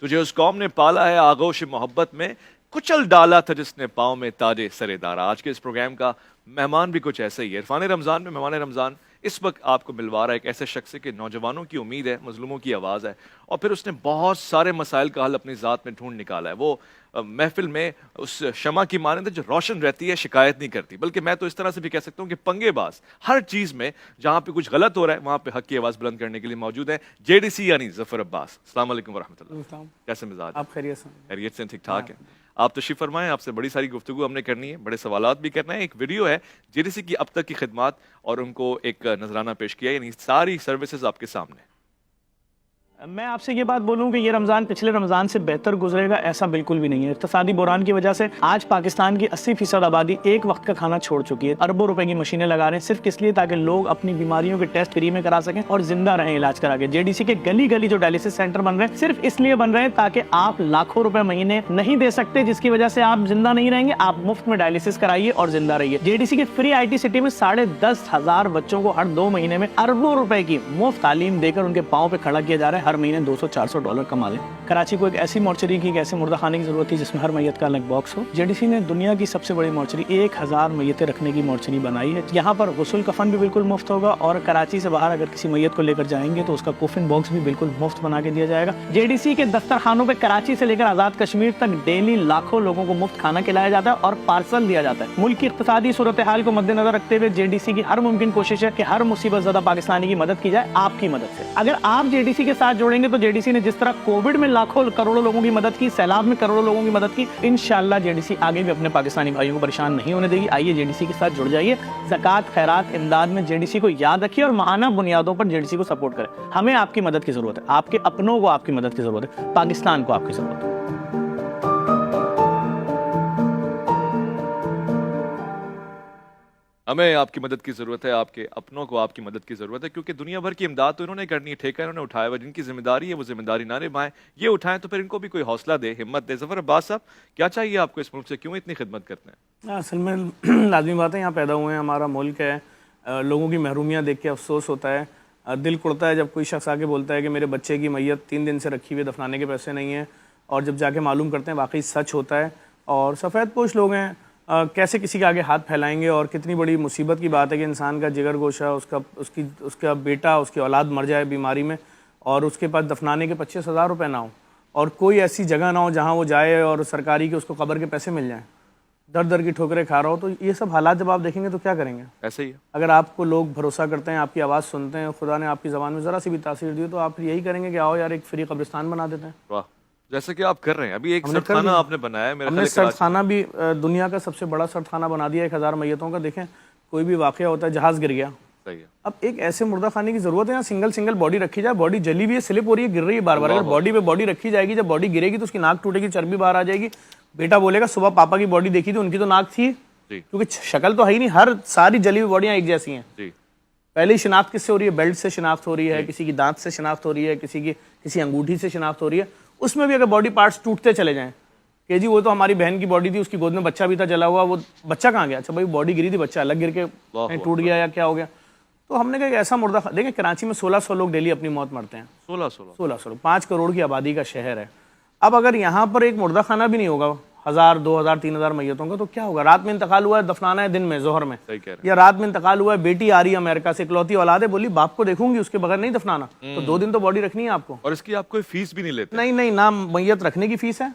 तुझे उस कौम ने पाला है आगोश मोहब्बत में, कुचल डाला था जिसने पाँव में ताजे सरेदारा। आज के इस प्रोग्राम का मेहमान भी कुछ ऐसा ही है। इरफान रमज़ान में मेहमान रमज़ान इस वक्त आपको मिलवा रहा है एक ऐसे शख्स के नौजवानों की उम्मीद है, मजलूमों की आवाज़ है, और फिर उसने बहुत सारे मसाइल का हल अपनी ज़ात में ढूंढ निकाला है। वो महफिल में उस शमा की मानंद जो रोशन रहती है, शिकायत नहीं करती, बल्कि मैं तो इस तरह से भी कह सकता हूँ कि पंगेबाज। हर चीज़ में जहाँ पे कुछ गलत हो रहा है वहाँ पे हक की आवाज़ बुलंद करने के लिए मौजूद है JDC यानी ज़फ़र अब्बास। अस्सलाम वालेकुम वरहमतुल्लाह। कैसे मिजाज? आप खैरियत से? खैरियत से, ठीक ठाक है। आप तशरीफ फरमाएं, आपसे बड़ी सारी गुफ्तगू हमने करनी है, बड़े सवालात भी करना है। एक वीडियो है JDC की अब तक की खिदमात और उनको एक नजराना पेश किया, यानी सारी सर्विसेज आपके सामने। मैं आपसे ये बात बोलूं कि ये रमज़ान पिछले रमज़ान से बेहतर गुजरेगा, ऐसा बिल्कुल भी नहीं है। इक़्तिसादी बुरान की वजह से आज पाकिस्तान की 80% आबादी एक वक्त का खाना छोड़ चुकी है। अरबों रुपए की मशीनें लगा रहे हैं सिर्फ इसलिए ताकि लोग अपनी बीमारियों के टेस्ट फ्री में करा सकें और जिंदा रहें इलाज करा के। JDC के गली गली जो डायलिसिस सेंटर बन रहे हैं सिर्फ इसलिए बन रहे हैं ताकि आप लाखों रुपए महीने नहीं दे सकते, जिसकी वजह से आप जिंदा नहीं रहेंगे। आप मुफ्त में डायलिसिस कराइए और जिंदा रहिए। JDC के फ्री IT सिटी में 10,500 बच्चों को हर 2 महीने में अरबों रुपए की मुफ्त तालीम देकर उनके पाँव पे खड़ा किया जा रहा है। हर महीने $200-400 कमा लें। कराची को एक ऐसी मोर्चरी की, एक ऐसे मुर्दा खाने की जरूरत थी जिसमें हर मैयत का अलग बॉक्स हो। JDC ने दुनिया की सबसे बड़ी मोर्चरी 1000 मैयतें रखने की मोर्चरी बनाई है। यहाँ पर गुस्ल कफन भी बिल्कुल मुफ्त होगा और कराची से बाहर अगर किसी मैयत को लेकर जाएंगे तो उसका कोफिन बॉक्स भी बिल्कुल मुफ्त बना के दिया जाएगा। JDC के दस्तरखानों पे कराची से लेकर आजाद कश्मीर तक डेली लाखों लोगों को मुफ्त खाना खिलाया जाता है और पार्सल दिया जाता है। मुल्क की इक़्तिसादी सूरत हाल को मद्देनजर रखते हुए JDC की हर मुमकिन कोशिश है कि हर मुसीबत ज़दा पाकिस्तानी की मदद की जाए, आपकी मदद से। अगर आप JDC के साथ जोड़ेंगे तो JDC ने जिस तरह कोविड में लाखों करोड़ों लोगों की मदद की, सैलाब में करोड़ों लोगों की मदद की, इंशाअल्लाह JDC आगे भी अपने पाकिस्तानी भाइयों को परेशान नहीं होने देगी। आइए JDC के साथ जुड़ जाइए। ज़कात, खैरात, इमदाद में JDC को याद रखिए और माहाना बुनियादों पर JDC को सपोर्ट करें। हमें आपकी मदद की जरूरत है, आपके अपनों को आपकी मदद की जरूरत है, पाकिस्तान को आपकी जरूरत है। हमें आपकी मदद की ज़रूरत है, आपके अपनों को आपकी मदद की ज़रूरत है, क्योंकि दुनिया भर की इमदाद तो इन्होंने करनी है, ठेका इन्होंने उठाया हुआ। जिनकी जिम्मेदारी है वो जिम्मेदारी ना निभाएं, ये उठाएं तो फिर इनको भी कोई हौसला दे, हिम्मत दे। ज़फ़र अब्बास साहब, क्या चाहिए आपको इस मुल्क से, क्यों इतनी खिदमत करते हैं? असल में लाजमी बात है, यहाँ पैदा हुए हैं, हमारा मुल्क है, लोगों की महरूमियाँ देख के अफसोस होता है, दिल कुड़ता है जब कोई शख्स आके बोलता है कि मेरे बच्चे की मैयत 3 दिन से रखी हुई, दफनाने के पैसे नहीं हैं, और जब जाके मालूम करते हैं वाकई सच होता है। और सफ़ेद पोश लोग हैं, कैसे किसी के आगे हाथ फैलाएंगे। और कितनी बड़ी मुसीबत की बात है कि इंसान का जिगर गोशा, उसका बेटा, उसकी औलाद मर जाए बीमारी में और उसके पास दफनाने के 25,000 रुपये ना हो, और कोई ऐसी जगह ना हो जहाँ वो जाए और सरकारी के उसको कब्र के पैसे मिल जाएं, दर दर की ठोकरें खा रहा हो। तो ये सब हालात जब आप देखेंगे तो क्या करेंगे? ऐसे ही है। अगर आपको लोग भरोसा करते हैं, आपकी आवाज़ सुनते हैं, खुदा ने आपकी ज़बान में ज़रा सी भी तासीर दी तो आप फिर यही करेंगे कि आओ यार एक फ्री कब्रिस्तान बना देते हैं। वाह, जैसे कि आप कर रहे हैं। अभी एक सरखाना आपने बनाया है, हमने सरखाना भी दुनिया का सबसे बड़ा सरखाना बना दिया 1000 मैयतों का। देखें, कोई भी वाक़या होता है, जहाज़ गिर गया, सही है, अब एक ऐसे मुर्दा खाने की जरूरत है यहाँ सिंगल बॉडी रखी जाए। बॉडी जली हुई है, स्लिप हो रही है, गिर रही है बार बार। अगर बॉडी पे बॉडी रखी जाएगी, जब बॉडी गिरेगी तो उसकी नाक टूटेगी, चर्बी बाहर आ जाएगी। बेटा बोलेगा सुबह पापा की बॉडी देखी थी, उनकी तो नाक थी, क्योंकि शक्ल तो है ही नहीं, हर सारी जली हुई बॉडियाँ एक जैसी हैं। पहले ही शिनाख्त किससे हो रही है? बेल्ट से शिनाख्त हो रही है, किसी की दांत से शिनाख्त हो रही है, किसी अंगूठी से शिनाख्त हो रही है। उसमें भी अगर बॉडी पार्ट्स टूटते चले जाएं कि जी वो तो हमारी बहन की बॉडी थी, उसकी गोद में बच्चा भी था जला हुआ, वो बच्चा कहाँ गया? अच्छा भाई, बॉडी गिरी थी, बच्चा अलग गिर के टूट गया या क्या हो गया? तो हमने कहा ऐसा मुर्दा देखें, कराची में 1600 लोग डेली अपनी मौत मरते हैं। 1600 5 करोड़ की आबादी का शहर है। अब अगर यहाँ पर एक मुर्दा खाना भी नहीं होगा 1000, 2000, 3000 मैयतों का, तो क्या होगा? रात में इंतकाल हुआ है, दफनाना है दिन में जोहर में, या रात में इंतकाल हुआ है, बेटी आ रही है अमेरिका से, इकलौती औलाद है, बोली बाप को देखूंगी, उसके बगैर नहीं दफनाना, तो 2 दिन तो बॉडी रखनी है आपको। और इसकी आप कोई फीस भी नहीं लेते? नहीं, ना मैयत रखने की फीस है,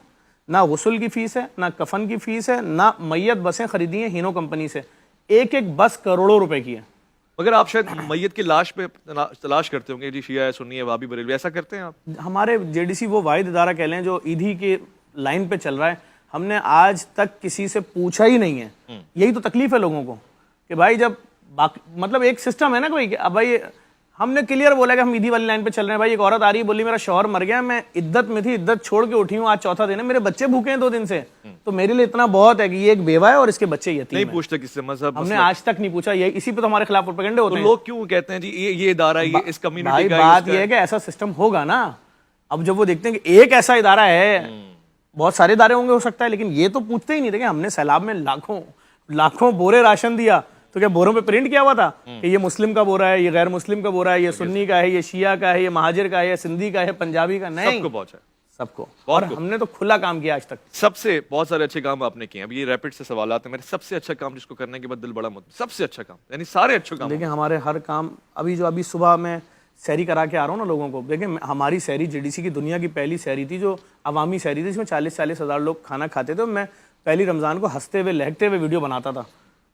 ना गुस्ल की फीस है, ना कफन की फीस है, ना मैयत बसें खरीदी हैं हीनो कंपनी से, एक बस करोड़ों रुपए की है। मगर आप शायद मैयत की लाश पे तलाश करते होंगे, जी शिया है, सुन्नी है, वाबी बरेलवी, ऐसा करते हैं आप? हमारे JDC वो वाहिद इदारा कह लें जो ईदी के लाइन पे चल रहा है। हमने आज तक किसी से पूछा ही नहीं है। यही तो तकलीफ है लोगों को कि भाई जब मतलब एक सिस्टम है ना कोई, अब भाई हमने क्लियर बोला कि हम ईदी वाली लाइन पे चल रहे हैं। भाई एक औरत आ रही है, बोली मेरा शौहर मर गया, मैं इद्दत में थी, इद्दत छोड़ के उठी हूँ, आज चौथा दिन है, मेरे बच्चे भूखे हैं 2 दिन से, तो मेरे लिए इतना बहुत है कि ये एक बेवा है और इसके बच्चे यतीम हैं। नहीं पूछते किससे मजहब? हमने आज तक नहीं पूछा। यही इसी पे तो हमारे खिलाफ प्रोपेगेंडे होते हैं। लोग क्यों कहते हैं जी ये इदारा, ये इस कम्युनिटी का? बात ये है कि ऐसा सिस्टम होगा ना। अब जब वो देखते हैं कि एक ऐसा इदारा है, बहुत सारे इदारे होंगे हो सकता है, लेकिन ये तो पूछते ही नहीं थे कि हमने सैलाब में लाखों बोरे राशन दिया, तो क्या बोरों पे प्रिंट किया हुआ था कि ये मुस्लिम का बोरा है, ये गैर मुस्लिम का बोरा है, ये सुन्नी का है, ये शिया का है, ये महाजिर का है, ये सिंधी का है, पंजाबी का? नहीं, सबको, बहुत और खूब। हमने तो खुला काम किया आज तक। सबसे बहुत सारे अच्छे काम आपने किए हैं। अभी ये रैपिड से सवाल आते हैं मेरे, सबसे अच्छा काम जिसको करने के बाद दिल बड़ा सबसे अच्छा काम, यानी सारे अच्छे काम। देखिए हमारे हर काम, अभी सुबह मैं सैरी करा के आ रहा हूँ ना लोगों को, देखिए हमारी सैरी जीडीसी की दुनिया की पहली सैरी थी, जो अवामी सैरी थी, जिसमें 40-40 हज़ार लोग खाना खाते थे। मैं पहली रमज़ान को हंसते हुए लहकते हुए वीडियो बनाता था।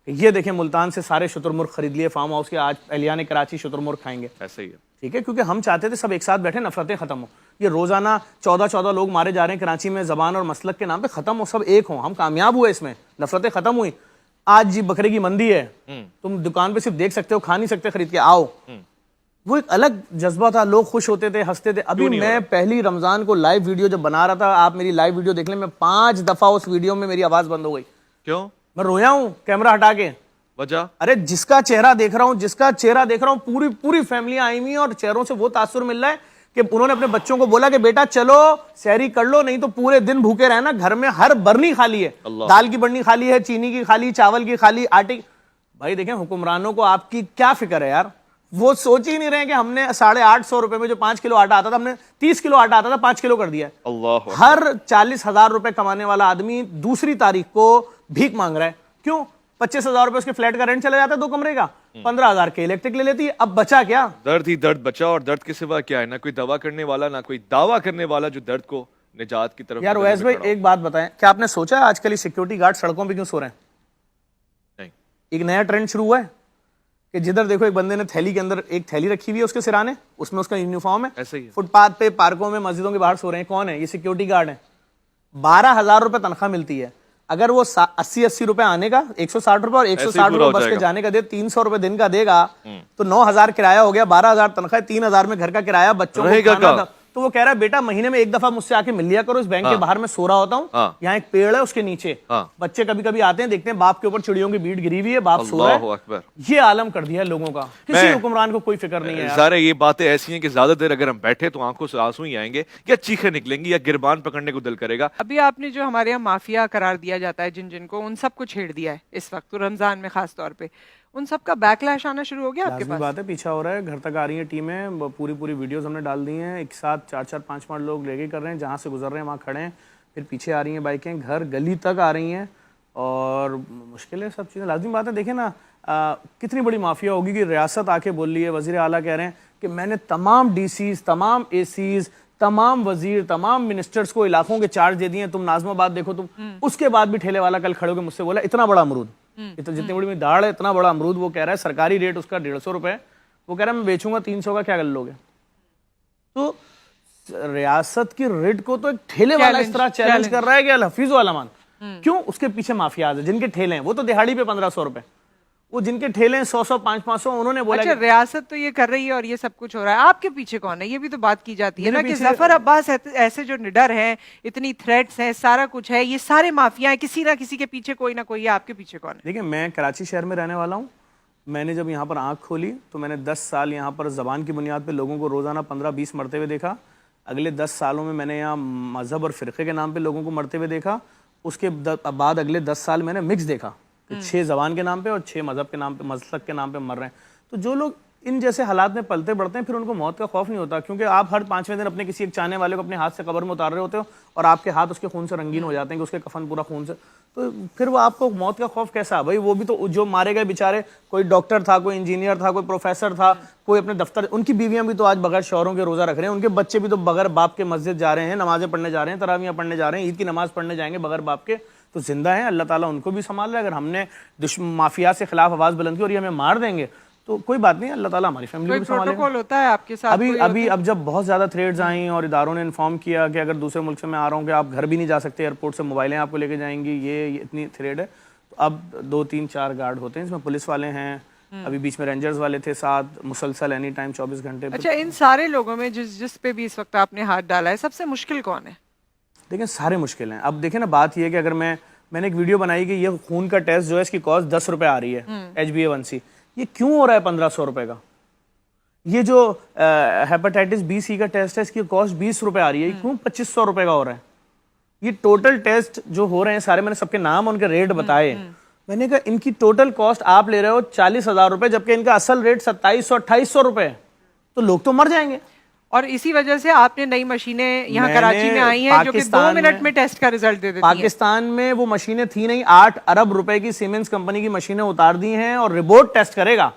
ये देखें मुल्तान से सारे शुतुरमुर्ग खरीद लिए फार्म हाउस के, आज एहलियान कराची शुतुरमुर्ग खाएंगे। ऐसा ही है, ठीक है, क्योंकि हम चाहते थे सब एक साथ बैठे, नफरतें खत्म हो। ये रोजाना 14-14 लोग मारे जा रहे हैं कराची में जबान और मसलक के नाम पे, खत्म हो, सब एक हो। हम कामयाब हुए इसमें, नफरतें खत्म हुई। आज जी बकरे की मंदी है, तुम दुकान पे सिर्फ देख सकते हो, खा नहीं सकते खरीद के, आओ। वो एक अलग जज्बा था, लोग खुश होते थे, हंसते थे। अभी मैं पहली रमजान को लाइव वीडियो जब बना रहा था, आप मेरी लाइव वीडियो देख लें, मैं 5 दफा उस वीडियो में मेरी आवाज बंद हो गई। क्यों? मैं रोया हूं कैमरा हटा के। वजह? अरे जिसका चेहरा देख रहा हूं, पूरी पूरी फैमिली आई हुई है, और चेहरों से वो तासुर मिल रहा है कि उन्होंने अपने बच्चों को बोला कि बेटा चलो सैरी कर लो, नहीं तो पूरे दिन भूखे रहना। घर में हर बर्नी खाली है, दाल की बर्नी खाली है, चीनी की खाली, चावल की खाली, आटे। भाई देखें हुक्मरानों को आपकी क्या फिक्र है यार, वो सोच ही नहीं रहे कि हमने 850 रुपए में जो 5 किलो आटा आता था, हमने 30 किलो आटा आता था, 5 किलो कर दिया। अल्लाह। हर 40,000 रुपए कमाने वाला आदमी दूसरी तारीख को भीख मांग रहा है। क्यों? 25,000 रुपए उसके फ्लैट का रेंट चला जाता है 2 कमरे का, 15,000 के इलेक्ट्रिक ले लेती है। अब बचा क्या? दर्द ही दर्द बचा, और दर्द के सिवा क्या है? ना कोई दवा करने वाला, ना कोई दावा करने वाला जो दर्द को निजात की तरफ। यार ओवैस भाई एक बात बताएं, क्या आपने सोचा है आजकल सिक्योरिटी गार्ड सड़कों पे क्यों सो रहे हैं? नहीं। एक नया ट्रेंड शुरू हुआ है कि जिधर देखो एक बंदे ने थैली के अंदर एक थैली रखी हुई है उसके सिराने, उसमें उसका यूनिफॉर्म है, ऐसे ही फुटपाथ पे, पार्कों में, मस्जिदों के बाहर सो रहे हैं। कौन है ये? सिक्योरिटी गार्ड है। 12,000 रुपए तनख्वाह मिलती है। अगर वो 80-80 रुपए आने का, 160 रुपए, और 160 रुपए बस के जाने का दे, 300 रुपए दिन का देगा, तो 9,000 किराया हो गया, 12,000 तनख्वाह, 3,000 में घर का किराया, बच्चों को खाना। तो वो कह रहा है बेटा महीने में एक दफा मुझसे आके मिल लिया करो, इस बैंक के बाहर में सो रहा होता हूँ, यहाँ एक पेड़ है उसके नीचे, बच्चे कभी कभी आते हैं, देखते हैं बाप के ऊपर चिड़ियों की भीड़ गिरी हुई है, बाप सो रहा है। ये आलम कर दिया है लोगों का, किसी हुक्मरान को कोई फिक्र नहीं है। सारे ये बातें ऐसी हैं कि ज्यादा देर अगर हम बैठे तो आंखों से आंसू ही आएंगे, या चीखें निकलेंगी, या गिरबान पकड़ने को दिल करेगा। अभी आपने जो हमारे यहाँ माफिया करार दिया जाता है जिन जिनको, उन सबको छेड़ दिया है इस वक्त, तो रमजान में खास तौर पे उन सब का बैकलैश आना शुरू हो गया आपके पास? बात है, पीछा हो रहा है, घर तक आ रही है टीमें, पूरी वीडियोस हमने डाल दी हैं, एक साथ 4-4, 5-5 लोग लेके कर रहे हैं, जहाँ से गुजर रहे हैं वहाँ खड़े हैं, फिर पीछे आ रही हैं बाइकें, घर गली तक आ रही हैं, और मुश्किल है सब चीज़ें। लाजिम बात है, देखें ना कितनी बड़ी माफिया होगी कि रियासत आके बोल रही है, वज़ीर आला कह रहे हैं कि मैंने तमाम DCs, तमाम ACs, तमाम वजीर, तमाम मिनिस्टर्स को इलाकों के चार्ज दे दिए। तुम नाज़माबाद देखो, तुम उसके बाद भी ठेले वाला कल खड़े होकर मुझसे बोला इतना बड़ा अमरूद, इतना जितनी बड़ी मेरी दाढ़ है, इतना बड़ा अमरूद, वो कह रहा है सरकारी रेट उसका 150 रुपए, वो कह रहा है मैं बेचूंगा 300 का, क्या कर लोगे? तो रियासत की रेट को तो एक ठेले वाला इस तरह चैलेंज कर रहा है कि अल हफीज वाला मान। क्यों? उसके पीछे माफियाज है जिनके ठेले हैं, वो तो दिहाड़ी पे 1,500 रुपए, वो जिनके ठेले हैं 100-100, 500-500, उन्होंने बोला अच्छा रियासत तो ये कर रही है और ये सब कुछ हो रहा है, आपके पीछे कौन है? ये भी तो बात की जाती है ना कि जफर अब्बास ऐसे जो निडर हैं, इतनी थ्रेट्स हैं, सारा कुछ है, ये सारे माफिया हैं, किसी ना किसी के पीछे कोई ना कोई है। आपके पीछे कौन है? देखिए मैं कराची शहर में रहने वाला हूँ। मैंने जब यहाँ पर आँख खोली तो मैंने 10 साल यहाँ पर ज़बान की बुनियाद पर लोगों को रोज़ाना 15-20 मरते हुए देखा। अगले 10 सालों में मैंने यहाँ मज़हब और फ़िरक़े के नाम पे लोगों को मरते हुए देखा। उसके बाद अगले 10 साल मैंने मिक्स देखा कि 6 ज़बान के नाम पे और 6 मज़हब के नाम पे, मसलक के नाम पे मर रहे हैं। तो जो लोग इन जैसे हालात में पलते बढ़ते हैं, फिर उनको मौत का खौफ नहीं होता, क्योंकि आप हर 5वें दिन अपने किसी एक चाहने वाले को अपने हाथ से कब्र में उतार रहे होते हो और आपके हाथ उसके खून से रंगीन हो जाते हैं कि उसके कफन पूरा खून से, तो फिर वो आपको मौत का खौफ कैसा? भाई वो भी तो जो मारे गए बेचारे, कोई डॉक्टर था, कोई इंजीनियर था, कोई प्रोफेसर था, कोई अपने दफ्तर, उनकी बीवियां भी तो आज बगैर शौहरों के रोजा रख रहे हैं, उनके बच्चे भी तो बगैर बाप के मस्जिद जा रहे हैं, नमाजें पढ़ने जा रहे हैं, तरावियां पढ़ने जा रहे हैं, ईद की नमाज पढ़ने जाएंगे बगैर बाप के, तो जिंदा है। अल्लाह ताला उनको भी संभाल रहा है। अगर हमने माफिया से खिलाफ आवाज बुलंद की और ये हमें मार देंगे तो कोई बात नहीं, अल्लाह ताला हमारी फैमिली को भी संभालेगा। प्रोटोकॉल होता है आपके साथ? अब जब बहुत ज्यादा थ्रेड्स आई और इदारों ने इन्फॉर्म किया कि अगर दूसरे मुल्क से मैं आ रहा हूँ कि आप घर भी नहीं जा सकते, एयरपोर्ट से मोबाइलें आपको लेके जाएंगी, ये इतनी थ्रेड है, तो अब 2-3-4 गार्ड होते हैं, इसमें पुलिस वाले हैं, अभी बीच में रेंजर्स वाले थे साथ, मुसलसल एनी टाइम 24 घंटे। अच्छा, इन सारे लोगों में जिस पे भी इस वक्त आपने हाथ डाला है, सबसे मुश्किल कौन है? देखिए सारे मुश्किल हैं। अब देखें ना, बात यह है कि अगर मैंने एक वीडियो बनाई कि ये खून का टेस्ट जो है इसकी कॉस्ट 10 रुपए आ रही है, HbA1c, ये क्यों हो रहा है 1,500 रुपए का? ये जो हेपेटाइटिस B-C का टेस्ट है इसकी कॉस्ट 20 रुपए आ रही है, क्यों 2,500 रुपए का हो रहा है? ये टोटल टेस्ट जो हो रहे हैं सारे, मैंने सबके नाम उनके रेट बताए, मैंने कहा इनकी टोटल कॉस्ट आप ले रहे हो 40,000 रुपए, जबकि इनका असल रेट 2,700-2,800 रुपए है, तो लोग तो मर जाएंगे। और इसी वजह से आपने नई मशीनें यहाँ मैंने कराची में आई हैं जो कि 2 पाकिस्तान मिनट में टेस्ट का रिजल्ट दे देती हैं। पाकिस्तान में वो मशीनें थी नहीं, 8 अरब रुपए की सीमेंस कंपनी की मशीनें उतार दी हैं और रिपोर्ट टेस्ट करेगा।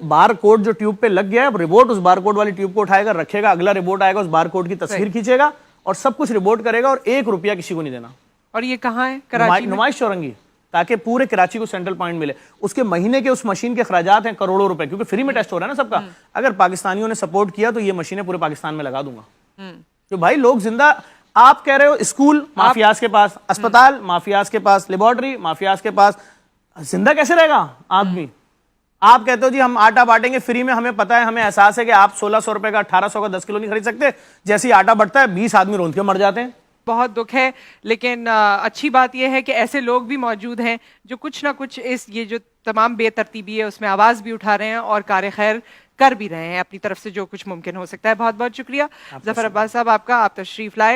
बार कोड जो ट्यूब पे लग गया है, रिपोर्ट उस बार कोड वाली ट्यूब को उठाएगा, रखेगा, अगला रिपोर्ट आएगा, उस बार कोड की तस्वीर खींचेगा और सब कुछ रिपोर्ट करेगा और 1 रुपया किसी को नहीं देना। और ये कहाँ है? कराची में? नुमाइश चौरंगी, ताकि पूरे कराची को सेंट्रल पॉइंट मिले। उसके महीने के उस मशीन के खर्चात हैं करोड़ों रुपए, क्योंकि फ्री में टेस्ट हो रहा है ना सबका। अगर पाकिस्तानियों ने सपोर्ट किया तो ये मशीनें पूरे पाकिस्तान में लगा दूंगा। तो भाई लोग जिंदा, आप कह रहे हो स्कूल माफियाज के पास, अस्पताल माफियाज के पास, लेबोरेटरी माफियाज के पास, जिंदा कैसे रहेगा आदमी? आप कहते हो जी हम आटा बांटेंगे फ्री में, हमें पता है, हमें एहसास है कि आप 1600 रुपए का 1800 का 10 किलो नहीं खरीद सकते। जैसे ही आटा बढ़ता है 20 आदमी रोंद के मर जाते हैं। बहुत दुख है, लेकिन अच्छी बात यह है कि ऐसे लोग भी मौजूद हैं जो कुछ ना कुछ ये जो तमाम बेतरतीबी है उसमें आवाज भी उठा रहे हैं और कार खैर कर भी रहे हैं अपनी तरफ से जो कुछ मुमकिन हो सकता है। बहुत बहुत शुक्रिया जफर अब्बास साहब आपका, आप तशरीफ लाए।